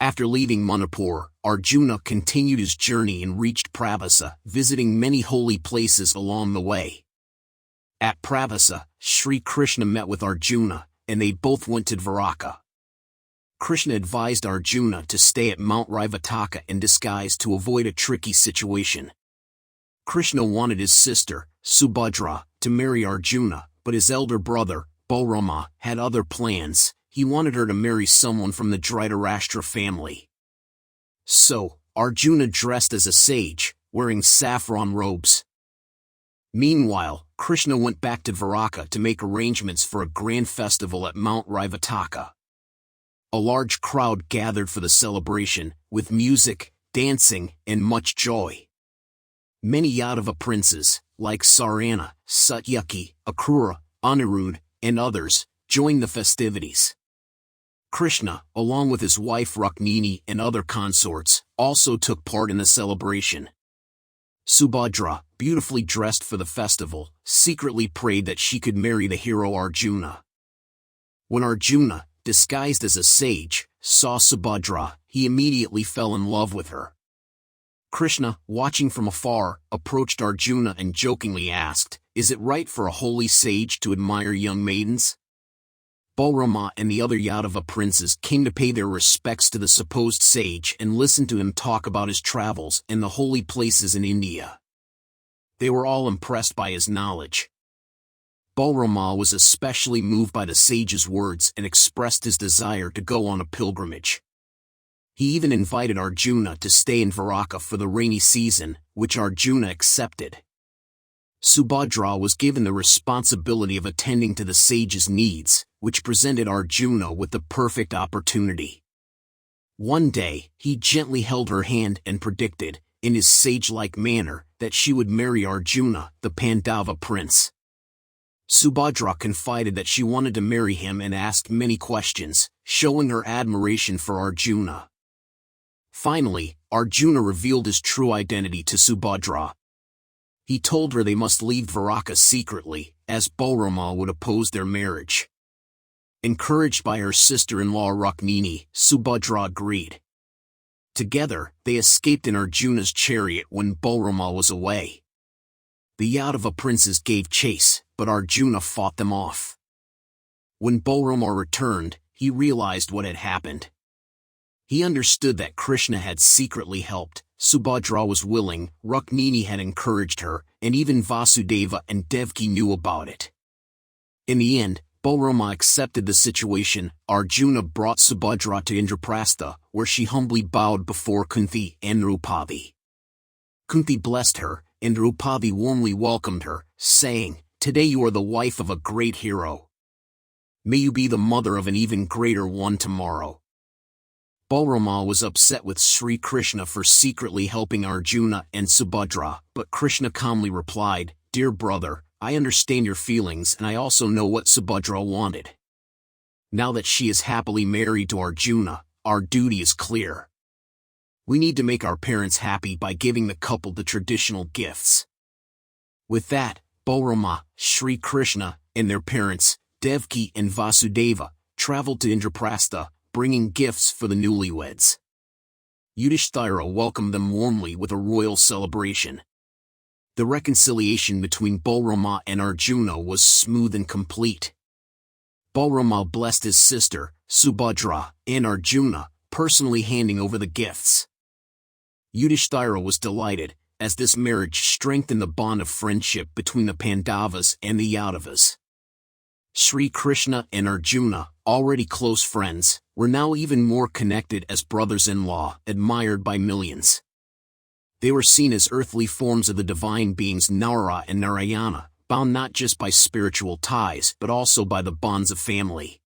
After leaving Manipur, Arjuna continued his journey and reached Pravasa, visiting many holy places along the way. At Pravasa, Sri Krishna met with Arjuna, and they both went to Dvaraka. Krishna advised Arjuna to stay at Mount Rivataka in disguise to avoid a tricky situation. Krishna wanted his sister, Subhadra, to marry Arjuna, but his elder brother, Balarama, had other plans. He wanted her to marry someone from the Dhritarashtra family. So, Arjuna dressed as a sage, wearing saffron robes. Meanwhile, Krishna went back to Dvaraka to make arrangements for a grand festival at Mount Rivataka. A large crowd gathered for the celebration, with music, dancing, and much joy. Many Yadava princes, like Sarana, Satyaki, Akrura, Anirudh, and others, joined the festivities. Krishna, along with his wife Rukmini and other consorts, also took part in the celebration. Subhadra, beautifully dressed for the festival, secretly prayed that she could marry the hero Arjuna. When Arjuna, disguised as a sage, saw Subhadra, he immediately fell in love with her. Krishna, watching from afar, approached Arjuna and jokingly asked, "Is it right for a holy sage to admire young maidens?" Balarama and the other Yadava princes came to pay their respects to the supposed sage and listen to him talk about his travels and the holy places in India. They were all impressed by his knowledge. Balarama was especially moved by the sage's words and expressed his desire to go on a pilgrimage. He even invited Arjuna to stay in Dvaraka for the rainy season, which Arjuna accepted. Subhadra was given the responsibility of attending to the sage's needs, which presented Arjuna with the perfect opportunity. One day, he gently held her hand and predicted, in his sage-like manner, that she would marry Arjuna, the Pandava prince. Subhadra confided that she wanted to marry him and asked many questions, showing her admiration for Arjuna. Finally, Arjuna revealed his true identity to Subhadra. He told her they must leave Dvaraka secretly, as Balarama would oppose their marriage. Encouraged by her sister-in-law Rukmini, Subhadra agreed. Together, they escaped in Arjuna's chariot when Balarama was away. The Yadava princes gave chase, but Arjuna fought them off. When Balarama returned, he realized what had happened. He understood that Krishna had secretly helped, Subhadra was willing, Rukmini had encouraged her, and even Vasudeva and Devaki knew about it. In the end, Balarama accepted the situation. Arjuna brought Subhadra to Indraprastha, where she humbly bowed before Kunti and Draupadi. Kunti blessed her, and Draupadi warmly welcomed her, saying, "Today you are the wife of a great hero. May you be the mother of an even greater one tomorrow." Balarama was upset with Sri Krishna for secretly helping Arjuna and Subhadra, but Krishna calmly replied, "Dear brother, I understand your feelings and I also know what Subhadra wanted. Now that she is happily married to Arjuna, our duty is clear. We need to make our parents happy by giving the couple the traditional gifts." With that, Balarama, Sri Krishna, and their parents, Devaki and Vasudeva, traveled to Indraprastha, bringing gifts for the newlyweds. Yudhishthira welcomed them warmly with a royal celebration. The reconciliation between Balarama and Arjuna was smooth and complete. Balarama blessed his sister, Subhadra, and Arjuna, personally handing over the gifts. Yudhishthira was delighted, as this marriage strengthened the bond of friendship between the Pandavas and the Yadavas. Sri Krishna and Arjuna, already close friends, were now even more connected as brothers-in-law, admired by millions. They were seen as earthly forms of the divine beings Nara and Narayana, bound not just by spiritual ties but also by the bonds of family.